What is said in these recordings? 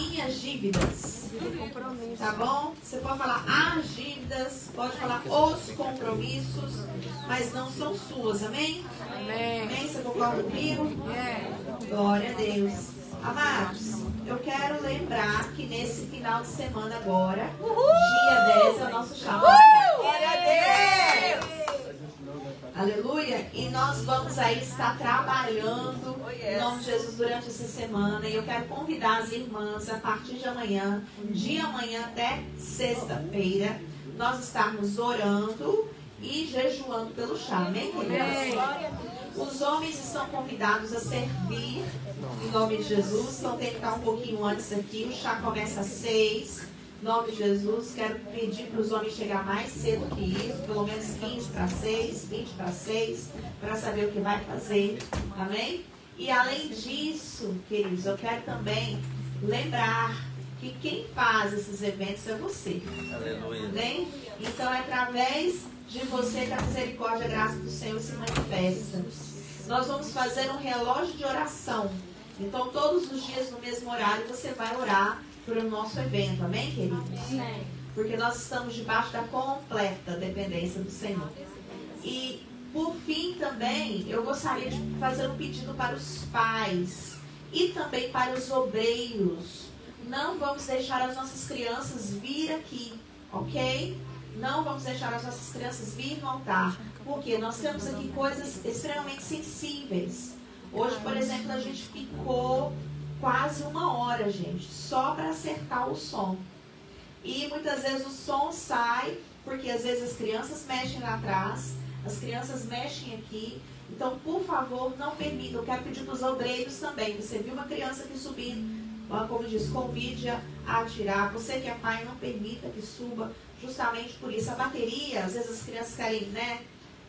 minhas dívidas. Tá bom? Você pode falar as dívidas, pode falar os compromissos, mas não são suas, amém? Amém? Você concorda comigo? Glória a Deus. Amados, eu quero lembrar que nesse final de semana agora, dia 10 é o nosso chamado. Glória a Deus! Aleluia! E nós vamos aí estar trabalhando em nome de Jesus durante essa semana. E eu quero convidar as irmãs a partir de amanhã até sexta-feira, nós estarmos orando e jejuando pelo chá. Amém, queridos? Os homens estão convidados a servir em nome de Jesus. Então tem que estar um pouquinho antes aqui. O chá começa às 6. Em nome de Jesus, quero pedir para os homens chegar mais cedo que isso, pelo menos 15 para 6, 20 para 6, para saber o que vai fazer. Amém? E além disso, queridos, eu quero também lembrar que quem faz esses eventos é você. Aleluia. Amém? Então é através de você que a misericórdia e a graça do Senhor se manifesta. Nós vamos fazer um relógio de oração. Então todos os dias no mesmo horário você vai orar para o nosso evento, amém, queridos? Amém. Porque nós estamos debaixo da completa dependência do Senhor. E, por fim, também, eu gostaria de fazer um pedido para os pais e também para os obreiros. Não vamos deixar as nossas crianças vir aqui, ok? Não vamos deixar as nossas crianças vir no altar, porque nós temos aqui coisas extremamente sensíveis. Hoje, por exemplo, a gente ficou quase 1 hora, gente, só para acertar o som. E muitas vezes o som sai, porque às vezes as crianças mexem lá atrás, as crianças mexem aqui. Então, por favor, não permita. Eu quero pedir para os obreiros também. Você viu uma criança aqui subindo, como diz, convide-a a atirar. Você que é pai, não permita que suba, justamente por isso. A bateria, às vezes as crianças querem, né,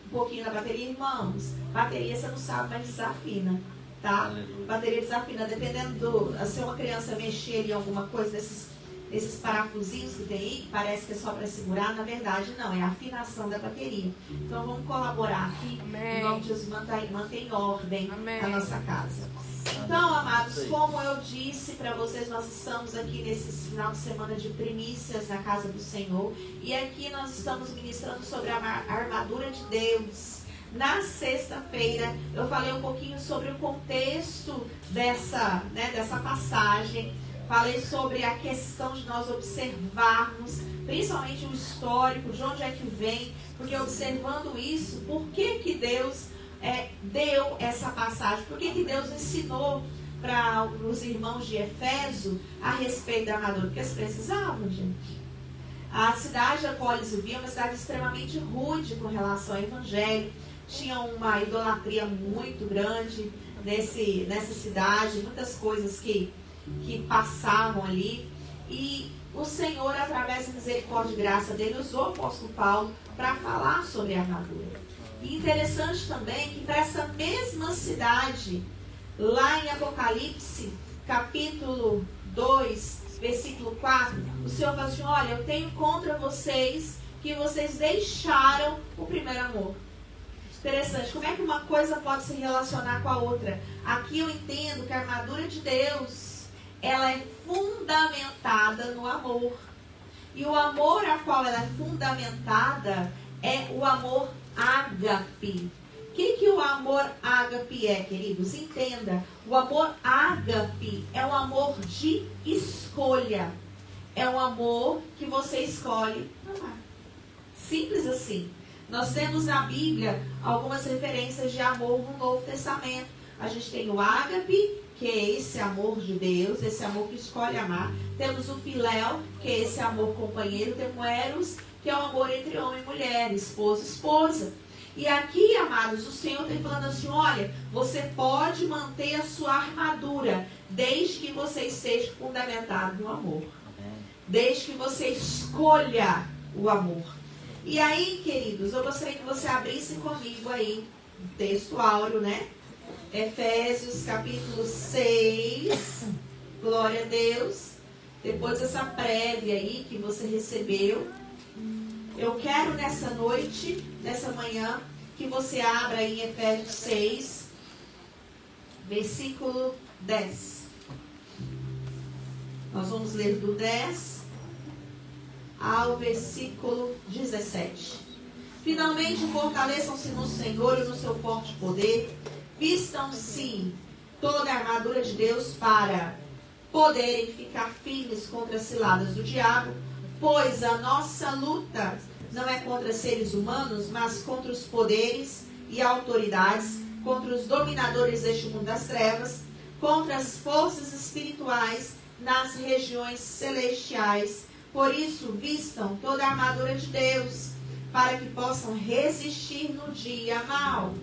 um pouquinho da bateria. Irmãos, bateria você não sabe, mas desafina. Tá? Aleluia. Bateria desafina, dependendo se uma criança mexer em alguma coisa desses parafusinhos que tem aí, que parece que é só para segurar, na verdade não, é a afinação da bateria. Então vamos colaborar aqui, em nome de Jesus, manter em ordem a nossa casa. Então, amados, como eu disse para vocês, nós estamos aqui nesse final de semana de primícias na casa do Senhor, e aqui nós estamos ministrando sobre a armadura de Deus. Na sexta-feira eu falei um pouquinho sobre o contexto dessa passagem. Falei sobre a questão de nós observarmos, principalmente o histórico, de onde é que vem. Porque observando isso, por que Deus deu essa passagem? Por que Deus ensinou para os irmãos de Éfeso a respeito da armadura? Porque eles precisavam, gente. A cidade a qual eles viviam é uma cidade extremamente rude com relação ao evangelho. Tinha uma idolatria muito grande nessa cidade, muitas coisas que passavam ali. E o Senhor, através da misericórdia e graça dele, usou o apóstolo Paulo para falar sobre a armadura. E interessante também que para essa mesma cidade, lá em Apocalipse, capítulo 2, versículo 4, o Senhor fala assim: olha, eu tenho contra vocês que vocês deixaram o primeiro amor. Interessante, como é que uma coisa pode se relacionar com a outra? Aqui eu entendo que a armadura de Deus, ela é fundamentada no amor. E o amor a qual ela é fundamentada é o amor ágape. O que o amor ágape é, queridos? Entenda, o amor ágape é um amor de escolha. É um amor que você escolhe amar. Simples assim. Nós temos na Bíblia algumas referências de amor no Novo Testamento. A gente tem o ágape, que é esse amor de Deus, esse amor que escolhe amar. Temos o filéu, que é esse amor companheiro. Temos o eros, que é o amor entre homem e mulher, esposo e esposa. E aqui, amados, o Senhor está falando assim: olha, você pode manter a sua armadura, desde que você esteja fundamentado no amor. Desde que você escolha o amor. E aí, queridos, eu gostaria que você abrisse comigo aí, um texto áureo, né? Efésios capítulo 6, glória a Deus. Depois dessa prévia aí que você recebeu, eu quero nessa noite, nessa manhã, que você abra aí em Efésios 6, versículo 10. Nós vamos ler do 10 ao versículo 17. Finalmente, fortaleçam-se no Senhor e no seu forte poder. Vistam-se toda a armadura de Deus para poderem ficar firmes contra as ciladas do diabo, pois a nossa luta não é contra seres humanos, mas contra os poderes e autoridades, contra os dominadores deste mundo das trevas, contra as forças espirituais nas regiões celestiais. Por isso, vistam toda a armadura de Deus, para que possam resistir no dia mau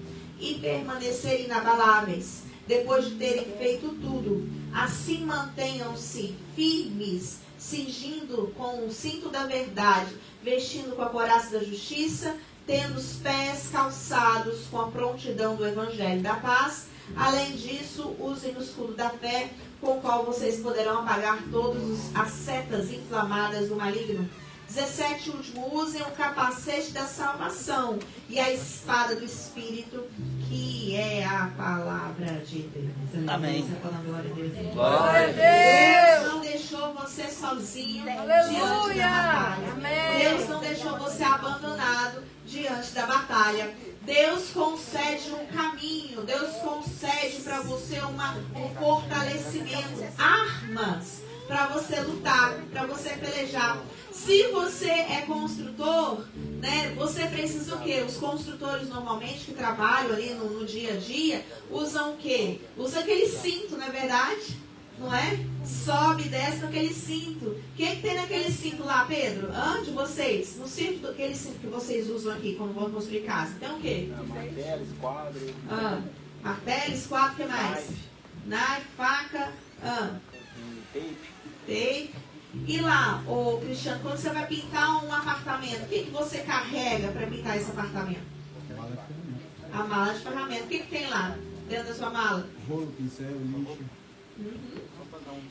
e permanecer inabaláveis. Depois de terem feito tudo, assim mantenham-se firmes, cingindo com o cinto da verdade, vestindo com a couraça da justiça, tendo os pés calçados com a prontidão do evangelho da paz. Além disso, usem o escudo da fé, com o qual vocês poderão apagar todas as setas inflamadas do maligno. 17, último, usem o capacete da salvação e a espada do Espírito, que é a palavra de Deus. Amém. Glória a Deus. Glória a Deus. Deus não deixou você sozinho Aleluia. diante da batalha. Amém. Deus não deixou você abandonado diante da batalha. Deus concede um caminho, Deus concede para você um fortalecimento, armas para você lutar, para você pelejar. Se você é construtor, né, você precisa o quê? Os construtores normalmente que trabalham ali no dia a dia, usam o quê? Usa aquele cinto, não é verdade? Não é? Sobe e desce naquele cinto. O que tem naquele cinto lá, Pedro? De vocês? No cinto, aquele cinto que vocês usam aqui quando vão construir casa. Tem o quê? Martelo, esquadro. Martelo, esquadro, o que mais? Knife, faca. Tape. E lá, ô Cristiano, quando você vai pintar um apartamento, o que você carrega para pintar esse apartamento? A mala de ferramenta. O que tem lá dentro da sua mala? Rolo, pincel, lixo.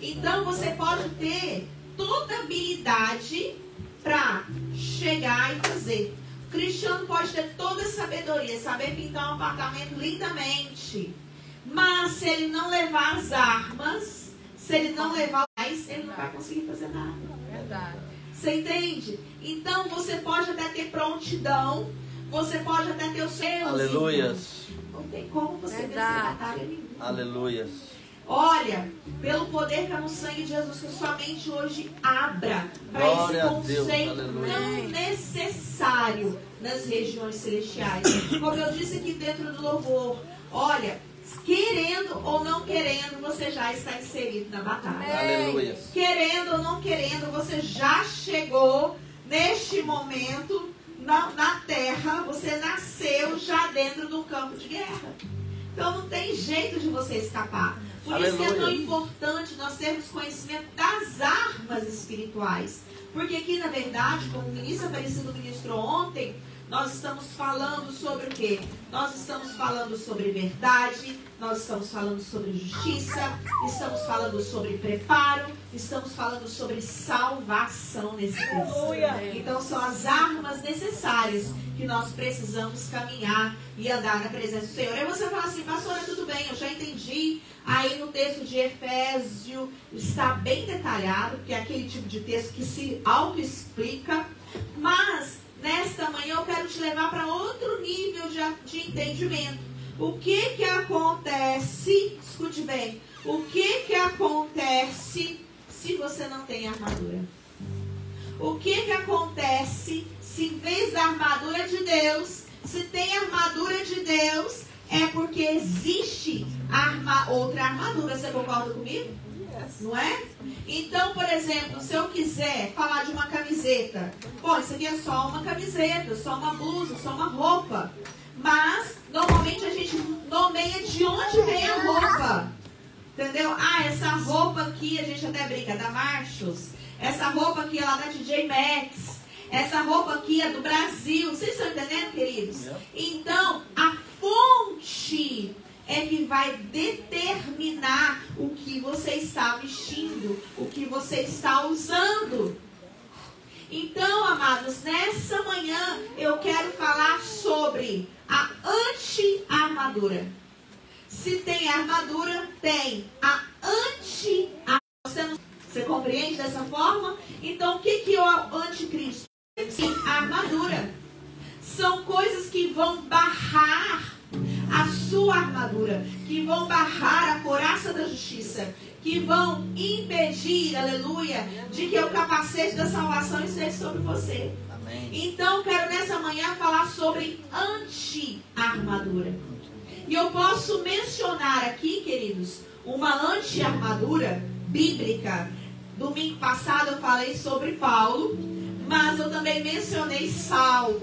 Então você pode ter toda a habilidade para chegar e fazer. O Cristiano pode ter toda a sabedoria, saber pintar um apartamento lindamente. Mas se ele não levar as armas, se ele não levar mais, ele não vai conseguir fazer nada. Verdade. Você entende? Então você pode até ter prontidão, você pode até ter os seus. Aleluias. Não tem como você vencer batalha nenhuma. Aleluias. Olha, pelo poder que é no sangue de Jesus, que sua mente hoje abra para esse conceito tão necessário nas regiões celestiais. Como eu disse aqui dentro do louvor, olha, querendo ou não querendo, você já está inserido na batalha. Aleluia. Querendo ou não querendo, você já chegou neste momento na terra, você nasceu já dentro do campo de guerra. Então não tem jeito de você escapar. Por isso que é tão importante nós termos conhecimento das armas espirituais. Porque aqui, na verdade, como o ministro Aparecido ministrou ontem, nós estamos falando sobre o quê? Nós estamos falando sobre verdade, nós estamos falando sobre justiça, estamos falando sobre preparo, estamos falando sobre salvação nesse texto. Então são as armas necessárias que nós precisamos caminhar e andar na presença do Senhor. Aí você fala assim, pastora, tudo bem, eu já entendi. Aí no texto de Efésio está bem detalhado, que é aquele tipo de texto que se auto-explica, mas nesta manhã eu quero te levar para outro nível de entendimento. O que acontece, escute bem, o que acontece se você não tem armadura? O que acontece se em vez da armadura de Deus, se tem armadura de Deus, é porque existe outra armadura. Você concorda comigo? Não é? Então, por exemplo, se eu quiser falar de uma camiseta, pô, isso aqui é só uma camiseta, só uma blusa, só uma roupa. Mas, normalmente a gente nomeia de onde vem a roupa. Entendeu? Essa roupa aqui, a gente até brinca, da Marshalls. Essa roupa aqui é lá da TJ Maxx. Essa roupa aqui é do Brasil. Vocês estão entendendo, queridos? Então, a fonte é que vai determinar o que você está vestindo, o que você está usando. Então, amados, nessa manhã eu quero falar sobre a anti-armadura. Se tem armadura, tem a anti-armadura. Você compreende dessa forma? Então, o que é o anticristo? A armadura. São coisas que vão barrar a sua armadura, que vão barrar a couraça da justiça, que vão impedir, aleluia, de que o capacete da salvação esteja sobre você. Amém. Então, quero nessa manhã falar sobre anti-armadura. E eu posso mencionar aqui, queridos, uma anti-armadura bíblica. Domingo passado eu falei sobre Paulo, mas eu também mencionei Saul,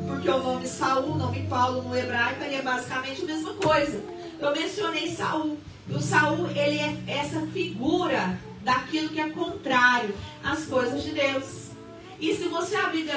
porque o nome Saul, o nome Paulo no hebraico, ele é basicamente a mesma coisa. Eu mencionei Saul. E o Saul, ele é essa figura daquilo que é contrário às coisas de Deus. E se você abrir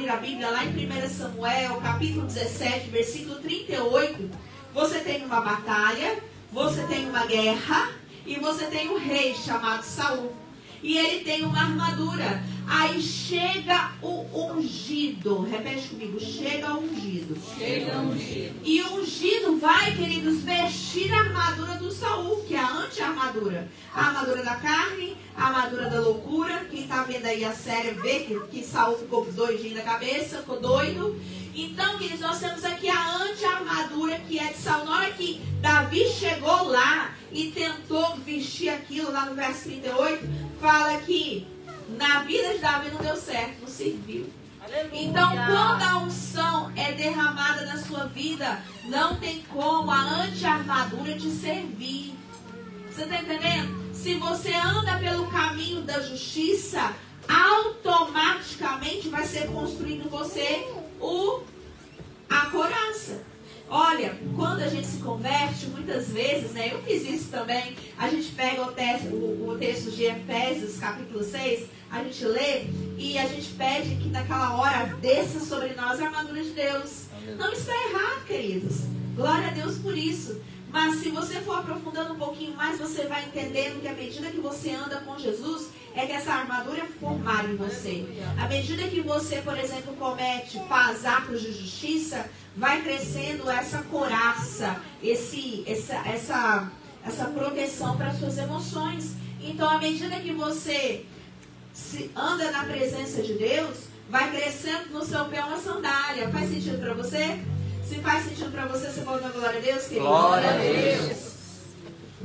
a Bíblia lá em 1 Samuel, capítulo 17, versículo 38, você tem uma batalha, você tem uma guerra e você tem um rei chamado Saul. E ele tem uma armadura. Aí chega o ungido. Repete comigo. Chega o ungido. Chega ungido. E o ungido vai, queridos, vestir a armadura do Saul, que é a anti-armadura. A armadura da carne, a armadura da loucura. Quem está vendo aí a série vê que Saul ficou doidinho da cabeça, ficou doido. Então, queridos, nós temos aqui a anti-armadura que é de Saul. Na hora que Davi chegou lá e tentou vestir aquilo, lá no verso 38, fala que na vida de Davi não deu certo, não serviu. Aleluia. Então, quando a unção é derramada na sua vida, não tem como a anti-armadura te servir. Você está entendendo? Se você anda pelo caminho da justiça, automaticamente vai ser construído em você a couraça. Olha, quando a gente se converte, muitas vezes, né, eu fiz isso também, a gente pega o texto de Efésios, capítulo 6, a gente lê e a gente pede que naquela hora desça sobre nós a armadura de Deus. Não está errado, queridos. Glória a Deus por isso. Mas se você for aprofundando um pouquinho mais, você vai entendendo que à medida que você anda com Jesus, é que essa armadura é formada em você. À medida que você, por exemplo, faz atos de justiça, vai crescendo essa couraça, essa proteção para as suas emoções. Então, à medida que você anda na presença de Deus, vai crescendo no seu pé uma sandália. Faz sentido para você? Se faz sentido para você, você pode dar glória a Deus, querido? Glória a Deus.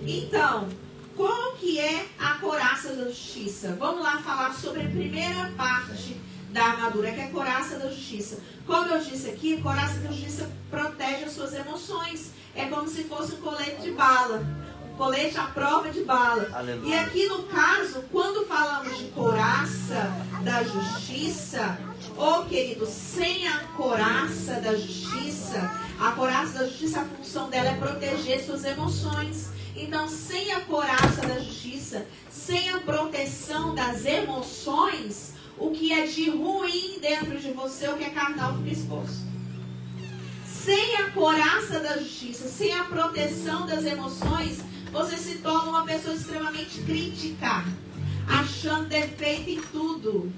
Então, qual que é a couraça da justiça? Vamos lá falar sobre a primeira parte da armadura, que é a couraça da justiça. Como eu disse aqui, a couraça da justiça protege as suas emoções. É como se fosse um colete de bala. Um colete à prova de bala. Aleluia. E aqui no caso, quando falamos de couraça da justiça, querido, sem a couraça da justiça, a função dela é proteger suas emoções. Então, sem a couraça da justiça, sem a proteção das emoções, o que é de ruim dentro de você, o que é carnal, fica exposto. Sem a couraça da justiça, sem a proteção das emoções, você se torna uma pessoa extremamente crítica, achando defeito em tudo.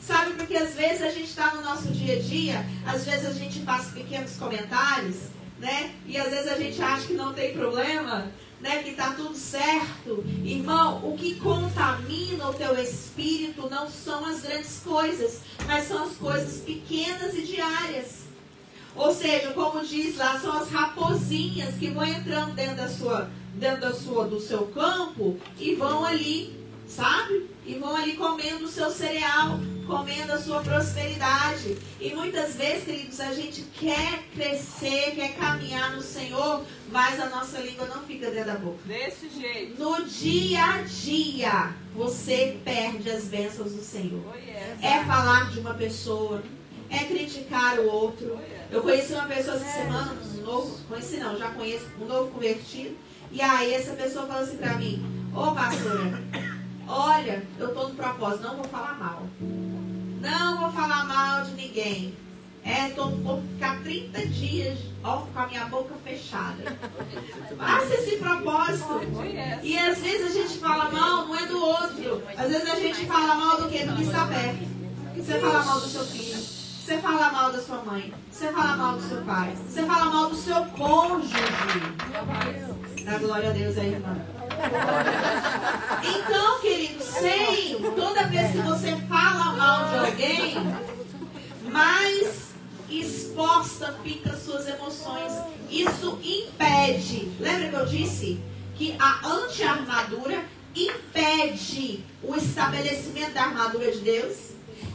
Sabe, porque às vezes a gente está no nosso dia a dia, às vezes a gente faz pequenos comentários, né? E às vezes a gente acha que não tem problema, né? Que está tudo certo. Irmão, o que contamina o teu espírito não são as grandes coisas, mas são as coisas pequenas e diárias. Ou seja, como diz lá, são as raposinhas que vão entrando dentro do seu campo e vão ali, sabe? E vão ali comendo o seu cereal, comendo a sua prosperidade. E muitas vezes, queridos, a gente quer crescer, quer caminhar no Senhor, mas a nossa língua não fica dentro da boca. Desse jeito. No dia a dia, você perde as bênçãos do Senhor. É falar de uma pessoa, é criticar o outro. Eu conheci uma pessoa essa semana, já conheço, um novo convertido. E aí essa pessoa falou assim pra mim: ô pastora, olha, eu estou no propósito, não vou falar mal. Não vou falar mal de ninguém. Vou ficar 30 dias com a minha boca fechada. Faça esse propósito. E às vezes a gente fala mal, não é do outro. Às vezes a gente fala mal do quê? Do que está perto. Você fala mal do seu filho. Você fala mal da sua mãe. Você fala mal do seu pai. Você fala mal do seu cônjuge. Dá glória a Deus aí, irmã. Então, querido, cada vez que você fala mal de alguém, mais exposta fica suas emoções. Isso impede. Lembra que eu disse que a anti-armadura impede o estabelecimento da armadura de Deus?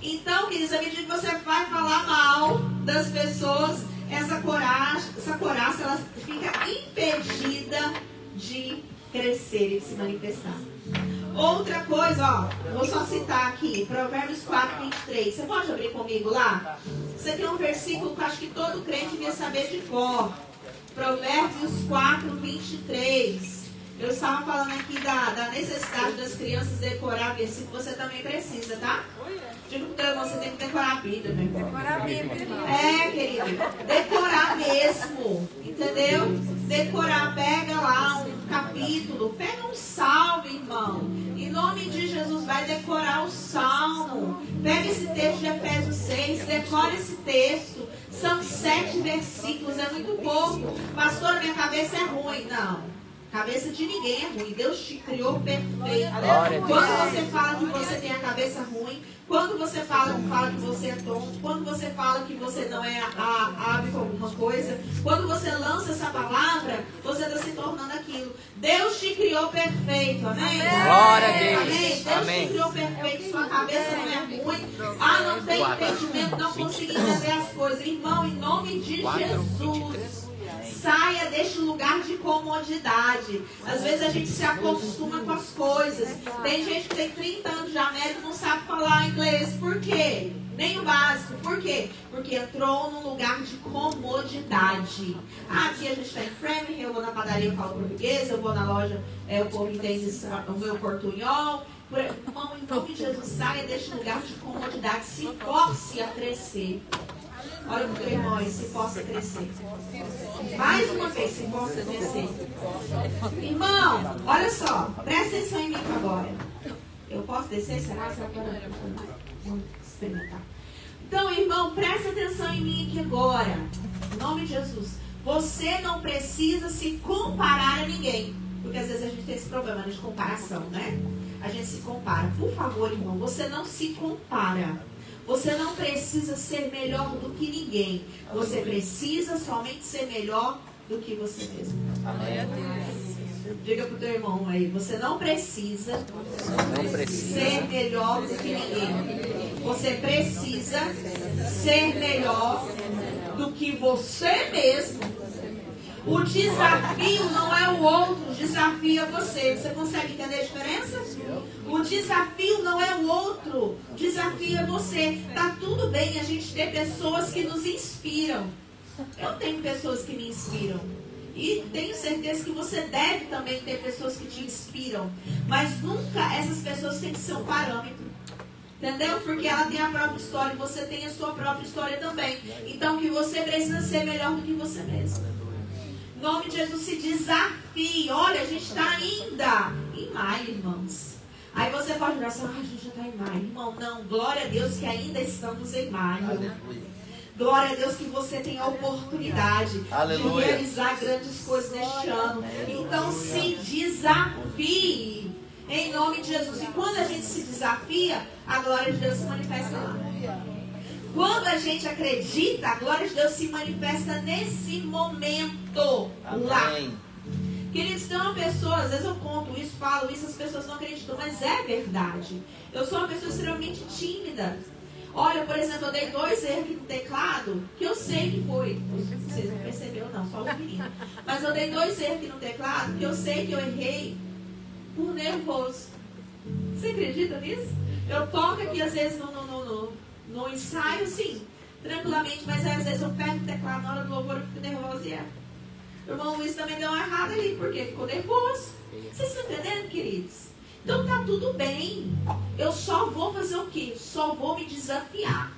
Então, queridos, à medida que você vai falar mal das pessoas, essa coraça ela fica impedida de crescer e de se manifestar. Outra coisa, ó, vou só citar aqui, Provérbios 4, 23. Você pode abrir comigo lá? Isso aqui é um versículo que eu acho que todo crente devia saber de cor. Provérbios 4, 23. Eu estava falando aqui da necessidade das crianças decorar versículo, você também precisa, tá? Digo pro teu irmão, você tem que decorar a Bíblia, meu irmão. Decorar a Bíblia. É, querido. Decorar mesmo. Entendeu? Decorar, pega lá um capítulo, pega um salmo, irmão. Em nome de Jesus, vai decorar o salmo. Pega esse texto de Efésios 6, decora esse texto. São 7 versículos, é muito pouco. Pastor, minha cabeça é ruim. Não. Cabeça de ninguém é ruim. Deus te criou perfeito. Quando você fala que você tem a cabeça ruim, quando você fala que você é tonto, quando você fala que você não é hábil com alguma coisa, quando você lança essa palavra, você está se tornando aquilo. Deus te criou perfeito, amém? Glória a Deus. Amém? Deus Amém. te criou perfeito, sua cabeça não é ruim. Ah, não tem entendimento, não consegui entender as coisas. Irmão, em nome de Jesus, saia deste lugar de comodidade. Às vezes a gente se acostuma com as coisas. Tem gente que tem 30 anos de médio e não sabe falar inglês. Por quê? Nem o básico. Por quê? Porque entrou num lugar de comodidade. Aqui a gente está em Framingham, eu vou na padaria, eu falo português, eu vou na loja, o povo entende o meu portunhol. Irmão, em nome de Jesus, saia deste lugar de comodidade. Se force a crescer. Olha para o teu irmão aí, se possa crescer. Mais uma vez, se possa crescer. Irmão, olha só, presta atenção em mim agora. Eu posso descer? Será? Vamos experimentar. Então, irmão, presta atenção em mim aqui agora. Em nome de Jesus. Você não precisa se comparar a ninguém. Porque às vezes a gente tem esse problema de comparação, né? A gente se compara. Por favor, irmão, você não se compara. Você não precisa ser melhor do que ninguém. Você precisa somente ser melhor do que você mesmo. Amém. Diga para o teu irmão aí, você não precisa ser melhor do que ninguém. Você precisa ser melhor do que você mesmo. O desafio não é o outro, o desafio é você. Você consegue entender a diferença? O desafio não é o outro, o desafio é você. Tá tudo bem a gente ter pessoas que nos inspiram. Eu tenho pessoas que me inspiram. E tenho certeza que você deve também ter pessoas que te inspiram. Mas nunca essas pessoas têm que ser um parâmetro. Entendeu? Porque ela tem a própria história e você tem a sua própria história também. Então que você precisa ser melhor do que você mesmo. Em nome de Jesus, se desafie. Olha, a gente está ainda em maio, irmãos. Aí você pode olhar assim, a gente já está em maio. Irmão, não. Glória a Deus que ainda estamos em maio. Glória a Deus que você tem a oportunidade Aleluia. de realizar grandes coisas neste ano. Então se desafie. Em nome de Jesus. E quando a gente se desafia, a glória de Deus se manifesta lá. Quando a gente acredita, a glória de Deus se manifesta nesse momento lá. Amém. Queridos, tem uma pessoa, às vezes eu conto isso, falo isso, as pessoas não acreditam, mas é verdade. Eu sou uma pessoa extremamente tímida. Olha, por exemplo, eu dei 2 erros aqui no teclado, que eu sei que foi. Vocês não perceberam não, só o menino. Mas eu dei 2 erros aqui no teclado, que eu sei que eu errei por nervoso. Você acredita nisso? Eu toco aqui, às vezes, no ensaio, sim, tranquilamente, mas às vezes eu pego o teclado na hora do louvor, eu fico nervosa e O irmão Luiz também deu uma errada ali, porque ficou nervoso. Vocês estão entendendo, queridos? Então tá tudo bem. Eu só vou fazer o quê? Só vou me desafiar.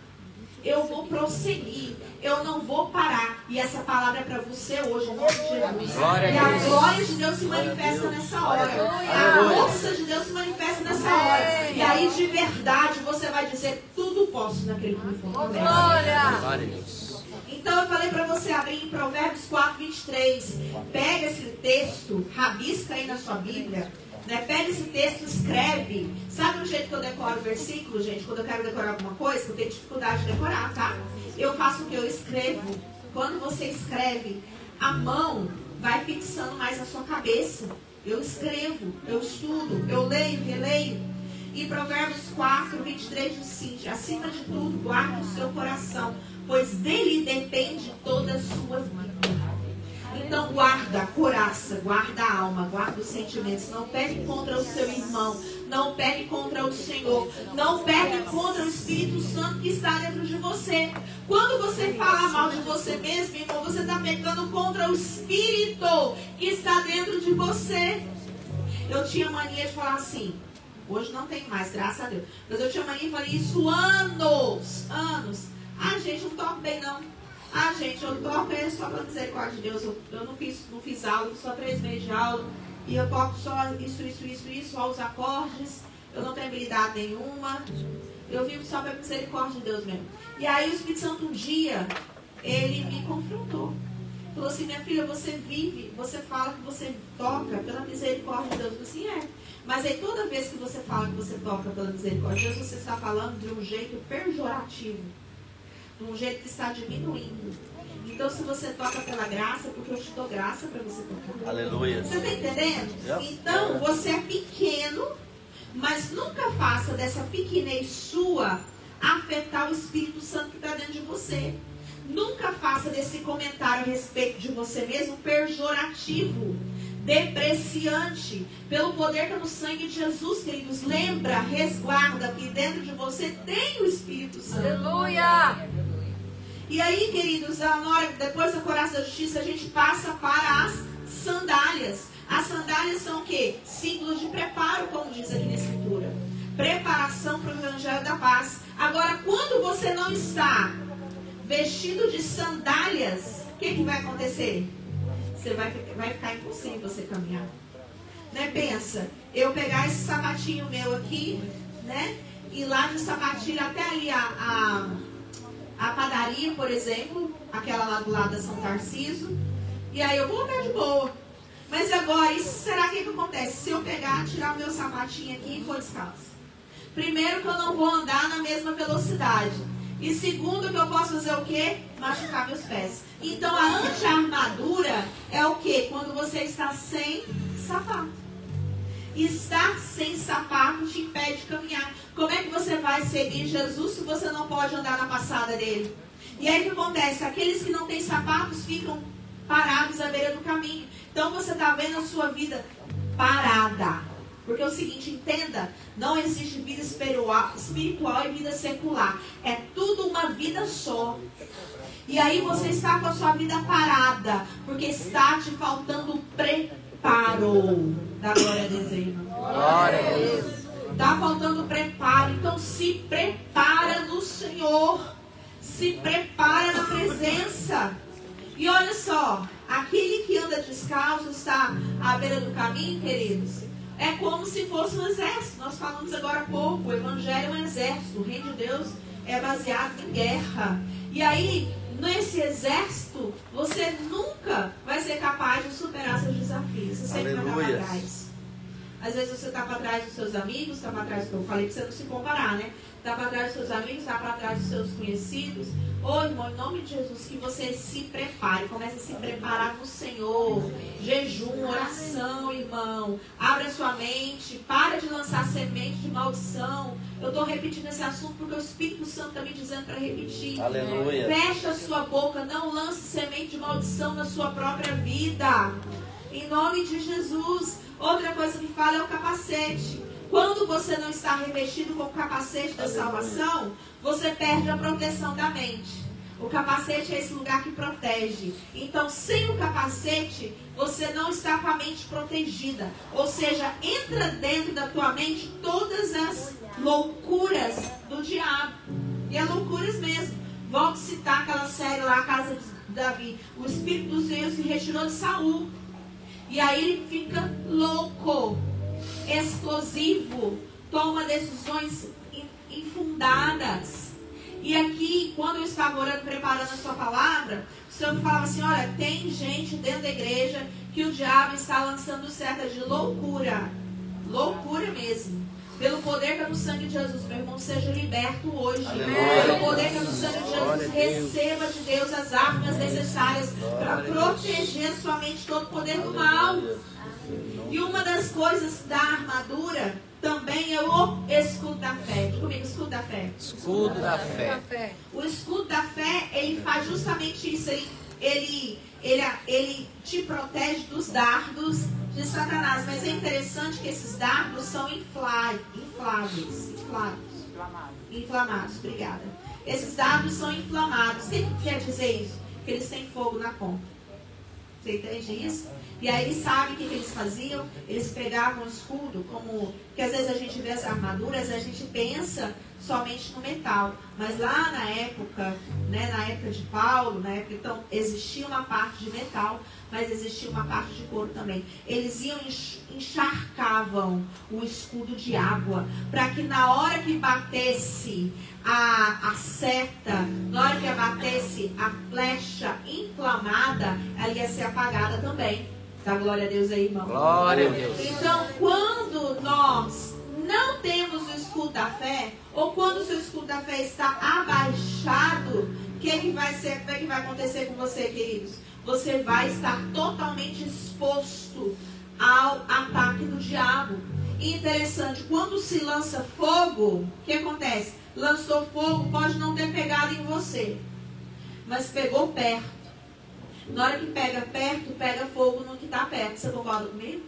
Eu vou prosseguir. Eu não vou parar. E essa palavra é para você hoje, em nome de Jesus. E a glória de Deus se manifesta nessa hora. A força de Deus se manifesta nessa hora. E aí, de verdade, você vai dizer, tudo posso naquele que me fortalece. Glória a Deus. Então eu falei para você abrir em Provérbios 4, 23. Pega esse texto, rabisca aí na sua Bíblia. Né? Pega esse texto, escreve. Sabe onde jeito que eu decoro o versículo, gente, quando eu quero decorar alguma coisa, eu tenho dificuldade de decorar, tá? Eu faço o que? Eu escrevo. Quando você escreve, a mão vai fixando mais a sua cabeça. Eu escrevo, eu estudo, eu leio, releio. E Provérbios 4, 23 diz assim: acima de tudo, guarde o seu coração, pois dele depende toda a sua vida. Então guarda a coraça, guarda a alma, guarda os sentimentos. Não pegue contra o seu irmão, não pegue contra o Senhor, não pegue contra o Espírito Santo que está dentro de você. Quando você fala mal de você mesmo, irmão, você está pegando contra o Espírito que está dentro de você. Eu tinha mania de falar assim, hoje não tem mais, graças a Deus, mas eu tinha mania de falar isso anos. Ah, gente, não toco bem não. Ah, gente, eu toco só pela misericórdia de Deus. Eu não fiz aula, só 3 meses de aula. E eu toco só isso, só os acordes. Eu não tenho habilidade nenhuma. Eu vivo só pela misericórdia de Deus mesmo. E aí o Espírito Santo um dia, ele me confrontou. Falou assim, minha filha, você vive, você fala que você toca pela misericórdia de Deus. Eu falei assim, mas aí toda vez que você fala que você toca pela misericórdia de Deus, você está falando de um jeito pejorativo. De um jeito que está diminuindo. Então, se você toca pela graça, porque eu te dou graça para você tocar. Aleluia. Você está entendendo? Então, você é pequeno, mas nunca faça dessa pequenez sua afetar o Espírito Santo que está dentro de você. Nunca faça desse comentário a respeito de você mesmo pejorativo, depreciante. Pelo poder que é no sangue de Jesus, queridos, lembra, resguarda que dentro de você tem o Espírito Santo. Aleluia! E aí, queridos, depois da coraça da justiça, a gente passa para as sandálias. As sandálias são o quê? Símbolos de preparo, como diz aqui na Escritura. Preparação para o Evangelho da Paz. Agora, quando você não está vestido de sandálias, o que vai acontecer? Você vai ficar impossível você caminhar. Né? Pensa, eu pegar esse sapatinho meu aqui, né? Ir lá de sapatilha até ali a padaria, por exemplo, aquela lá do lado da São Tarcísio, e aí eu vou andar de boa. Mas agora, isso será que acontece? Se eu pegar, tirar o meu sapatinho aqui e for descalço. Primeiro, que eu não vou andar na mesma velocidade. E segundo, que eu posso fazer o quê? Machucar meus pés. Então, a anti-armadura é o quê? Quando você está sem sapato. Estar sem sapato te impede de caminhar. Como é que você vai seguir Jesus se você não pode andar na passada dele? E aí o que acontece? Aqueles que não têm sapatos ficam parados à beira do caminho. Então você está vendo a sua vida parada. Porque é o seguinte, entenda, não existe vida espiritual e vida secular. É tudo uma vida só. E aí você está com a sua vida parada, porque está te faltando preparo. Dá glória a Deus aí, irmão. Glória a Deus. Está faltando preparo. Então se prepara no Senhor. Se prepara na presença. E olha só, aquele que anda descalço está à beira do caminho, queridos. É como se fosse um exército. Nós falamos agora há pouco, o Evangelho é um exército. O reino de Deus é baseado em guerra. E aí, nesse exército, você nunca vai ser capaz de superar seus desafios. Você sempre vai estar para trás. Às vezes você está para trás dos seus amigos, está para trás do que eu falei, para você não se comparar, né? Está para trás dos seus amigos, está para trás dos seus conhecidos. Ô, irmão, em nome de Jesus, que você se prepare. Comece a se preparar no Senhor. Jejum, oração, irmão. Abra sua mente. Para de lançar semente de maldição. Eu estou repetindo esse assunto porque o Espírito Santo está me dizendo para repetir. Aleluia. Fecha a sua boca. Não lance semente de maldição na sua própria vida. Em nome de Jesus. Outra coisa que fala é o capacete. Quando você não está revestido com o capacete da salvação, você perde a proteção da mente. O capacete é esse lugar que protege. Então, sem o capacete, você não está com a mente protegida. Ou seja, entra dentro da tua mente todas as loucuras do diabo. E é loucuras mesmo. Vamos citar aquela série lá, a Casa de Davi. O Espírito do Senhor se retirou de Saul. E aí ele fica louco, explosivo, toma decisões infundadas. E aqui, quando eu estava orando, preparando a sua palavra, o Senhor me falava assim, olha, tem gente dentro da igreja que o diabo está lançando setas de loucura. Loucura mesmo. Pelo poder que é no sangue de Jesus, meu irmão, seja liberto hoje. Aleluia. Pelo poder que é no sangue de Glória Jesus, a Deus. receba de Deus as armas necessárias para proteger sua mente todo o poder do mal. E uma das coisas da armadura também é o escudo da fé. Diga comigo, escudo da fé. Escudo da fé. O escudo da fé, ele faz justamente isso. Ele te protege dos dardos de Satanás. Mas é interessante que esses dardos são inflamados. Obrigada. Esses dardos são inflamados. O que quer dizer isso? Que eles têm fogo na ponta. Você entende isso? E aí eles sabem o que eles faziam? Eles pegavam o escudo, como que às vezes a gente vê as armaduras, a gente pensa somente no metal. Mas lá na época, né, na época de Paulo, então existia uma parte de metal, mas existia uma parte de couro também. Eles iam encharcavam o escudo de água, para que na hora que batesse a seta, na hora que batesse a flecha inflamada, ela ia ser apagada também. Dá glória a Deus aí, irmão. Glória a Deus. Então, quando nós não temos o escudo da fé, ou quando o seu escudo da fé está abaixado, o que vai acontecer com você, queridos? Você vai estar totalmente exposto ao ataque do diabo. E interessante, quando se lança fogo, o que acontece? Lançou fogo, pode não ter pegado em você, mas pegou perto. Na hora que pega perto, pega fogo no que está perto. Você concorda comigo?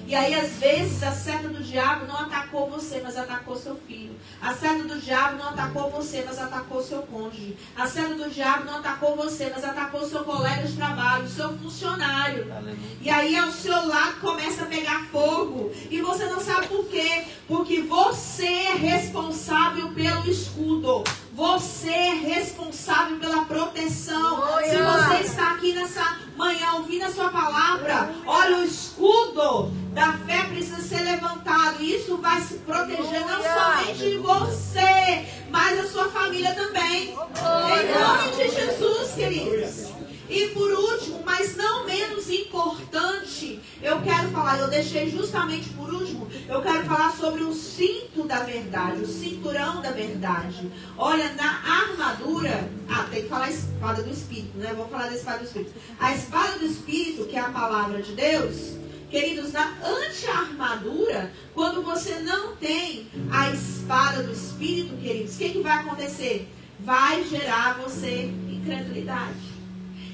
E aí, às vezes, a seta do diabo não atacou você, mas atacou seu filho. A seta do diabo não atacou você, mas atacou seu cônjuge. A seta do diabo não atacou você, mas atacou seu colega de trabalho, seu funcionário. Aleluia. E aí, ao seu lado, começa a pegar fogo. E você não sabe por quê. Porque você é responsável pelo escudo. Você é responsável pela proteção. Se você está aqui nessa manhã ouvindo a sua palavra, olha, o escudo da fé precisa ser levantado. E isso vai se proteger não somente você, mas a sua família também. Em nome de Jesus, queridos. E por último, mas não menos importante, eu quero falar, eu deixei justamente por último, eu quero falar sobre o cinto da verdade, o cinturão da verdade. Olha, na armadura, tem que falar a espada do Espírito, né? Vamos falar da espada do Espírito. A espada do Espírito, que é a palavra de Deus, queridos, na anti-armadura, quando você não tem a espada do Espírito, queridos, o que vai acontecer? Vai gerar você incredulidade.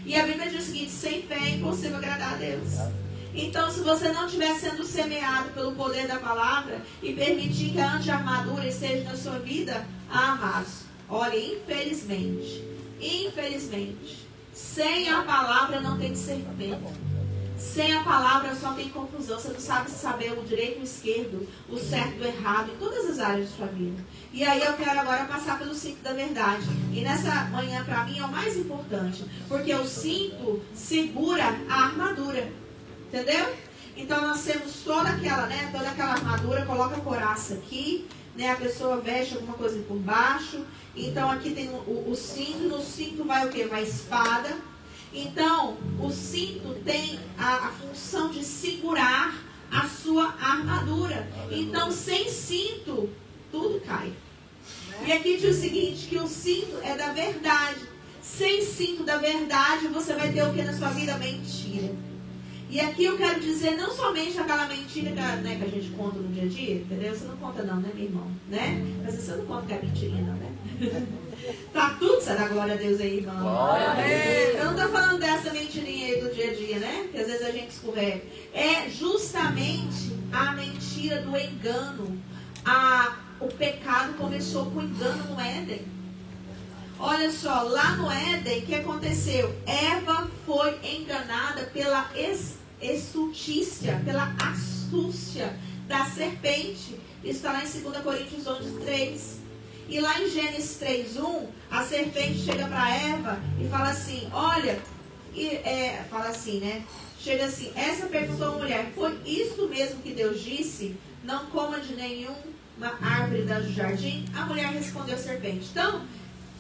E a Bíblia diz o seguinte: sem fé é impossível agradar a Deus. Então, se você não estiver sendo semeado pelo poder da palavra e permitir que a anti-armadura esteja na sua vida, amados, olha, infelizmente, sem a palavra não tem discernimento. Sem a palavra só tem confusão. Você não sabe saber o direito e o esquerdo, o certo e o errado, em todas as áreas de sua vida. E aí eu quero agora passar pelo cinto da verdade. E nessa manhã, para mim, é o mais importante. Porque o cinto segura a armadura. Entendeu? Então nós temos toda aquela armadura, coloca a couraça aqui, né? A pessoa veste alguma coisa por baixo. Então aqui tem o cinto. No cinto vai o quê? Vai a espada. Então, o cinto tem a função de segurar a sua armadura. Então, sem cinto, tudo cai. E aqui diz o seguinte, que o cinto é da verdade. Sem cinto da verdade, você vai ter o que na sua vida? Mentira. E aqui eu quero dizer não somente aquela mentira que a gente conta no dia a dia, entendeu? Você não conta não, né, meu irmão? Né? Mas você não conta que é mentirinha não, né? Tá tudo, você dá glória a Deus aí, irmão. Glória a Deus. Eu não tô falando dessa mentirinha aí do dia a dia, né? Que às vezes a gente escorrega. É justamente a mentira do engano. O pecado começou com engano no Éden. Olha só, lá no Éden, o que aconteceu? Eva foi enganada pela estultícia, pela astúcia da serpente. Isso está lá em 2 Coríntios 11:3. E lá em Gênesis 3:1, a serpente chega para Eva e fala assim, olha, fala assim, né? Chega assim, essa perguntou a mulher, foi isso mesmo que Deus disse? Não coma de nenhuma árvore do jardim? A mulher respondeu a serpente. Então,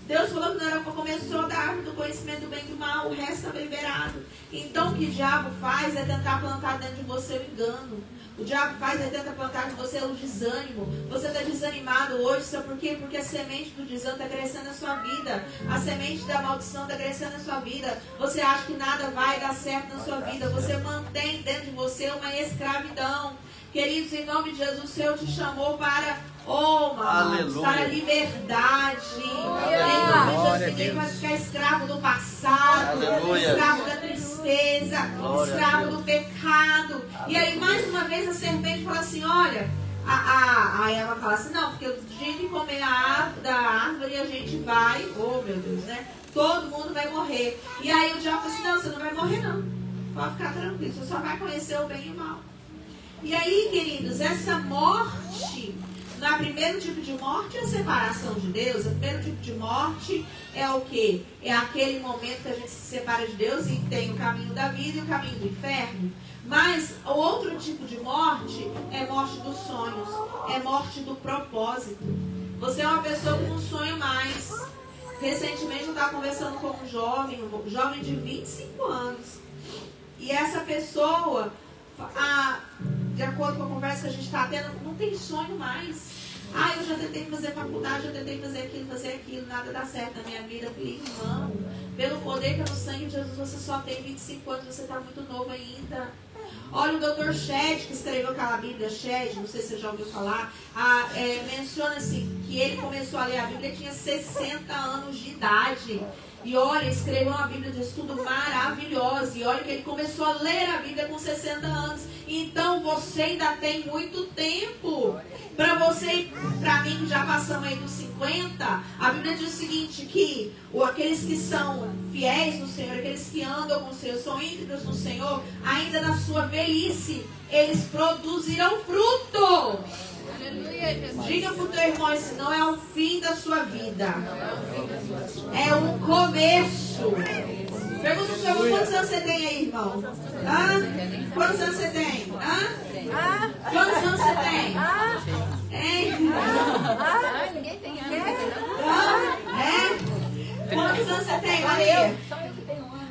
Deus falou que não era para comer só da árvore do conhecimento do bem e do mal, o resto está liberado. Então o que o diabo faz é tentar plantar dentro de você o engano. O diabo faz, ele tenta plantar em você o desânimo. Você está desanimado hoje, sabe por quê? Porque a semente do desânimo está crescendo na sua vida. A semente da maldição está crescendo na sua vida. Você acha que nada vai dar certo na sua vida. Você mantém dentro de você uma escravidão. Queridos, em nome de Jesus, o Senhor te chamou para para a liberdade. Em nome de Jesus, ninguém vai ficar escravo do passado, escravo da tristeza, escravo do pecado. E aí, mais uma vez, a serpente fala assim, olha, a Eva fala assim, não, porque o dia que comer da árvore a gente vai, oh meu Deus, né? Todo mundo vai morrer. E aí o diabo fala assim, não, você não vai morrer não. Pode ficar tranquilo, você só vai conhecer o bem e o mal. E aí, queridos, essa morte, o primeiro tipo de morte é a separação de Deus. O primeiro tipo de morte é o quê? É aquele momento que a gente se separa de Deus e tem o caminho da vida e o caminho do inferno. Mas o outro tipo de morte é morte dos sonhos, é morte do propósito. Você é uma pessoa com um sonho mais. Recentemente eu estava conversando com um jovem de 25 anos. E essa pessoa, de acordo com a conversa que a gente está tendo, não tem sonho mais. Eu já tentei fazer faculdade, já tentei fazer aquilo, nada dá certo na minha vida. Eu falei, irmão, pelo poder que é no sangue de Jesus, você só tem 25 anos, você está muito novo ainda. Olha o Dr. Shedd, que escreveu aquela Bíblia, Shedd, não sei se você já ouviu falar, menciona assim, que ele começou a ler a Bíblia, tinha 60 anos de idade. E olha, escreveu uma Bíblia de estudo maravilhosa. E olha que ele começou a ler a Bíblia com 60 anos. Então você ainda tem muito tempo. Para você e para mim, que já passamos aí dos 50, a Bíblia diz o seguinte, que aqueles que são fiéis no Senhor, aqueles que andam com o Senhor, são íntegros no Senhor, ainda na sua velhice, eles produzirão fruto. Diga para o teu irmão, esse não é o fim da sua vida, é o começo. Pergunta para o seu irmão, quantos anos você tem aí, irmão? Quantos anos você tem? Quantos anos você tem? Ninguém tem Quantos anos você tem, Maria?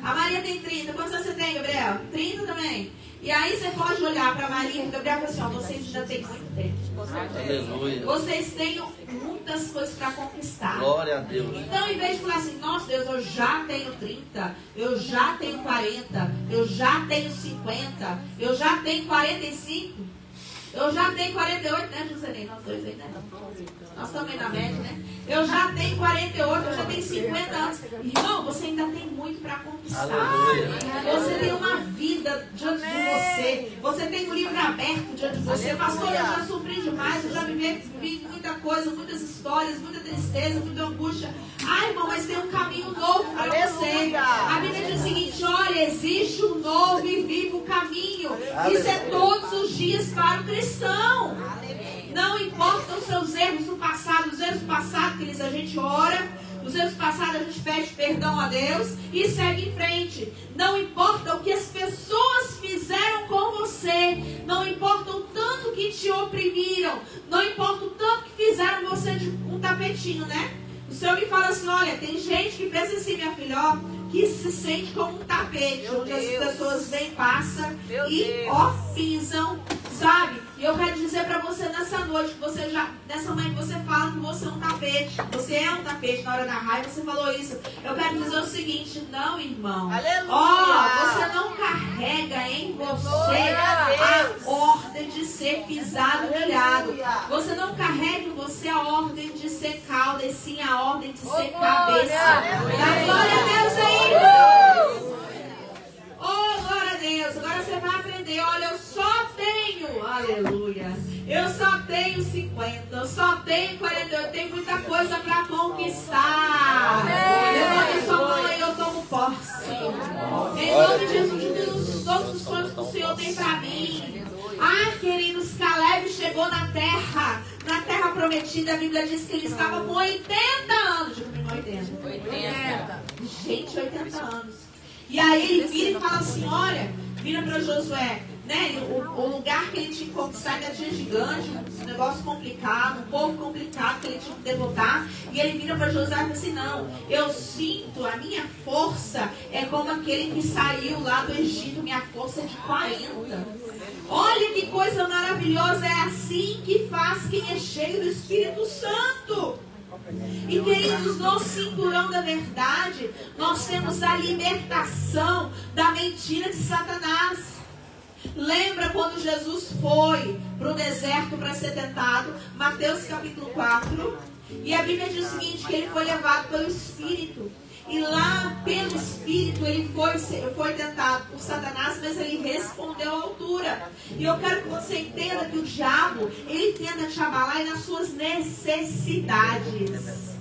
A Maria tem 30. Quantos anos você tem, Gabriel? 30 também. E aí você pode olhar para Maria e Gabriel e falar assim, vocês ainda têm muito tempo. Aleluia. Vocês têm muitas coisas para conquistar. Glória a Deus. Então, em vez de falar assim, nossa Deus, eu já tenho 30, eu já tenho 40, eu já tenho 50, eu já tenho 45, eu já tenho 48, né, Juscelino? Nós dois aí, né? Nós também na média, né? Eu já tenho 48, eu já tenho 50 anos. Irmão, você ainda tem muito para conquistar. Aleluia. Você tem uma vida diante de você. Você tem um livro aberto diante de você. Pastor, eu já sofri demais, eu já vivi muita coisa, muitas histórias, muita tristeza, muita angústia. Irmão, mas tem um caminho novo para você. A Bíblia diz o seguinte, olha, existe um novo e vivo caminho. Isso é todos os dias para o cristão. Não importa os seus erros do passado. Os erros do passado, queridos, a gente ora. Os erros do passado, a gente pede perdão a Deus e segue em frente. Não importa o que as pessoas fizeram com você. Não importa o tanto que te oprimiram. Não importa o tanto que fizeram você de um tapetinho, né? O Senhor me fala assim, olha, tem gente que pensa assim, minha filha, ó, que se sente como um tapete, onde as pessoas vêm, passam e pisam, sabe? E eu quero dizer para você nessa noite, que você já, nessa manhã que você fala que você é um tapete, você é um tapete na hora da raiva, você falou isso. Eu quero dizer o seguinte, não, irmão. Você não carrega em você a ordem de ser pisado, humilhado. Você não carrega em você a ordem de ser cauda, e sim a ordem de ser cabeça. Dá glória a Deus aí. Glória a Deus. Agora você vai aprender. Olha, eu só tenho, aleluia, eu só tenho 50, eu só tenho 40, eu tenho muita coisa para conquistar. Levante sua mão e eu tomo posse. Em nome de Jesus, todos os sonhos que o Senhor tem para mim. Queridos, Caleb chegou na terra prometida. A Bíblia diz que ele estava com 80 anos. Digo, 80. Gente, 80 anos. E aí ele vira e fala assim, olha, vira para Josué, né? O lugar que ele tinha que conquistar ainda tinha gigante, um negócio complicado, um povo complicado que ele tinha que derrotar. E ele vira para Josué e fala assim, não, eu sinto, a minha força é como aquele que saiu lá do Egito, minha força é de 40. Olha que coisa maravilhosa, é assim que faz quem é cheio do Espírito Santo. E queridos, no cinturão da verdade, nós temos a libertação da mentira de Satanás. Lembra quando Jesus foi para o deserto para ser tentado? Mateus capítulo 4. E a Bíblia diz o seguinte, que ele foi levado pelo Espírito. E lá, pelo Espírito, ele foi tentado por Satanás, mas ele respondeu à altura. E eu quero que você entenda que o diabo, ele tenta te abalar nas suas necessidades.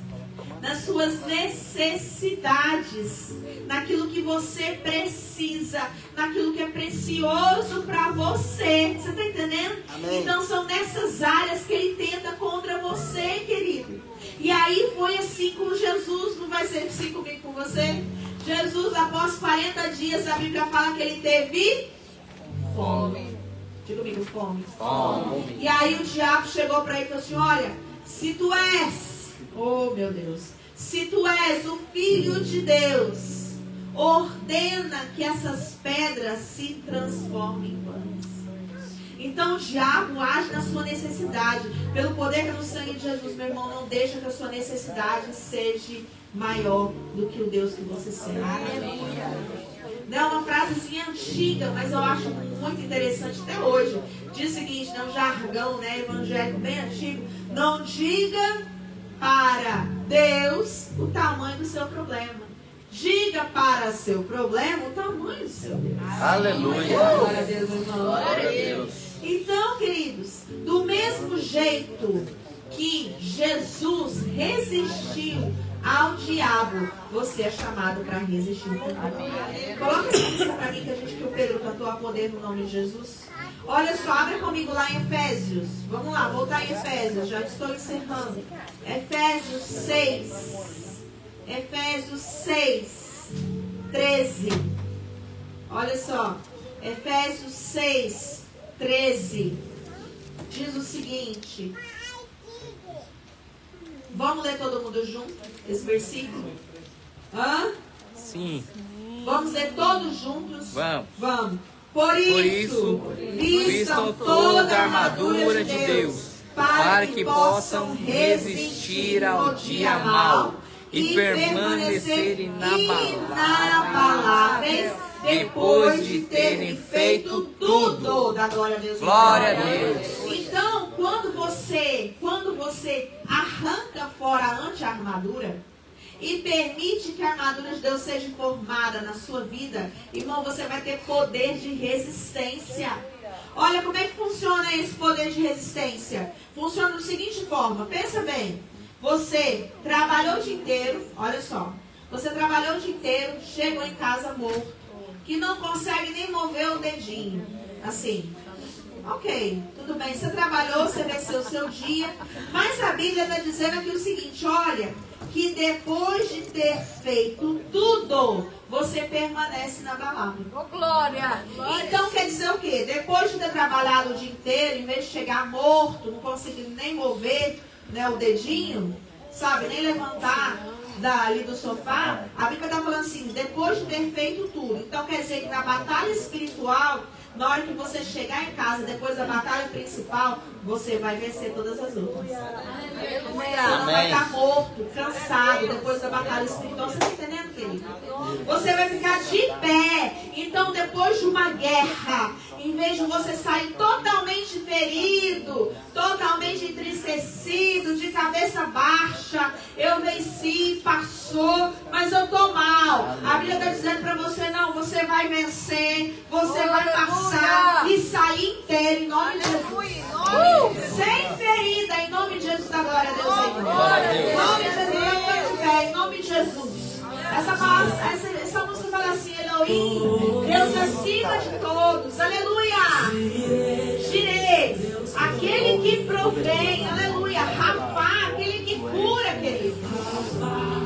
Nas suas necessidades. Naquilo que você precisa. Naquilo que é precioso para você. Você está entendendo? Amém. Então são nessas áreas que ele tenta contra você, querido. E aí foi assim com Jesus. Não vai ser assim comigo com você? Jesus, após 40 dias, a Bíblia fala que ele teve fome. Diga comigo, fome. Fome. E aí o diabo chegou para ele e falou assim, olha, se tu és, oh meu Deus, se tu és o Filho de Deus, ordena que essas pedras se transformem em pães. Então o diabo age na sua necessidade. Pelo poder do sangue de Jesus, meu irmão, não deixa que a sua necessidade seja maior do que o Deus que você serve. Não é uma frasezinha antiga, mas eu acho muito interessante até hoje. Diz o seguinte, é um jargão, né, evangélico bem antigo. Não diga para Deus o tamanho do seu problema. Diga para seu problema o tamanho do seu Deus. Aleluia. Glória a Deus, irmão. Glória a Deus. Então, queridos, do mesmo jeito que Jesus resistiu ao diabo, você é chamado para resistir também. Coloca essa música para mim que o Pedro cantou a poder no nome de Jesus. Olha só, abre comigo lá em Efésios. Vamos lá, voltar em Efésios, já estou encerrando. Efésios 6. Efésios 6, 13. Olha só. Efésios 6, 13. Diz o seguinte. Vamos ler todo mundo junto esse versículo? Hã? Sim. Vamos ler todos juntos? Vamos. Vamos. Por isso, vistam toda a armadura de Deus, para que possam resistir ao dia mau e permanecerem inabaláveis depois de terem feito tudo. Da glória a Deus. Glória a Deus. Então, quando você arranca fora a anti-armadura e permite que a armadura de Deus seja formada na sua vida, irmão, você vai ter poder de resistência. Olha como é que funciona esse poder de resistência. Funciona da seguinte forma, pensa bem. Você trabalhou o dia inteiro, olha só. Você trabalhou o dia inteiro, chegou em casa morto, que não consegue nem mover o dedinho. Assim. Ok, tudo bem. Você trabalhou, você venceu o seu dia. Mas a Bíblia está dizendo aqui o seguinte, olha, que depois de ter feito tudo, você permanece inabalável. Oh, glória! Então quer dizer o quê? Depois de ter trabalhado o dia inteiro, em vez de chegar morto, não conseguindo nem mover, né, o dedinho, sabe, nem levantar dali do sofá, a Bíblia está falando assim, depois de ter feito tudo. Então quer dizer que na batalha espiritual, na hora que você chegar em casa, depois da batalha principal, você vai vencer todas as outras. Você não vai estar morto, cansado depois da batalha espiritual. Você está entendendo, querido? Você vai ficar de pé. Então, depois de uma guerra, em vez de você sair totalmente ferido, totalmente entristecido, de cabeça baixa, eu venci, passou, mas eu estou mal. A Bíblia está dizendo para você, não, você vai vencer, você vai passar e sair inteiro em nome de Jesus. Sem ferida, em nome de Jesus, da glória a Deus. Em nome de Jesus, em nome de Jesus. Essa música fala assim, Elohim, Deus acima de todos, aleluia. Jireh, aquele que provém, aleluia. Rafa, aquele que cura, querido.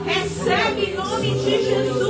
Recebe em nome de Jesus.